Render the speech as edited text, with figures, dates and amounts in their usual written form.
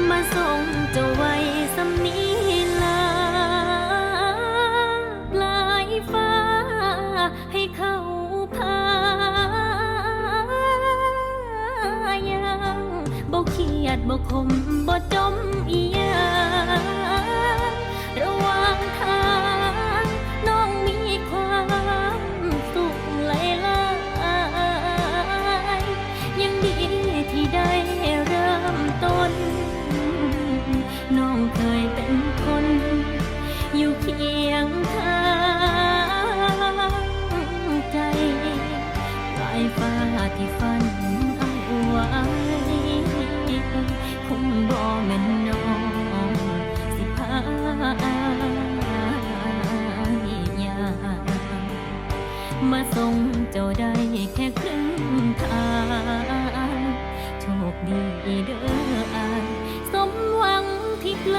มาส่งเจ้าไว้สำนีลาปลายฟ้าให้เขาพายังบ่เครียดบ่ขมบ่จมอีหยังระหว่างทางน้องมีความสุขหลายๆยังดีที่ได้เริ่มต้นน้องเคยเป็นคนอยู่เคียงข้างใจปลายฟ้าที่ฝันเอาไว้คงบ่แม่นน้องสิพายามมาส่งเจ้าได้แค่ครึ่งทางโชคดีเด้ออายสมหวังที่ไกล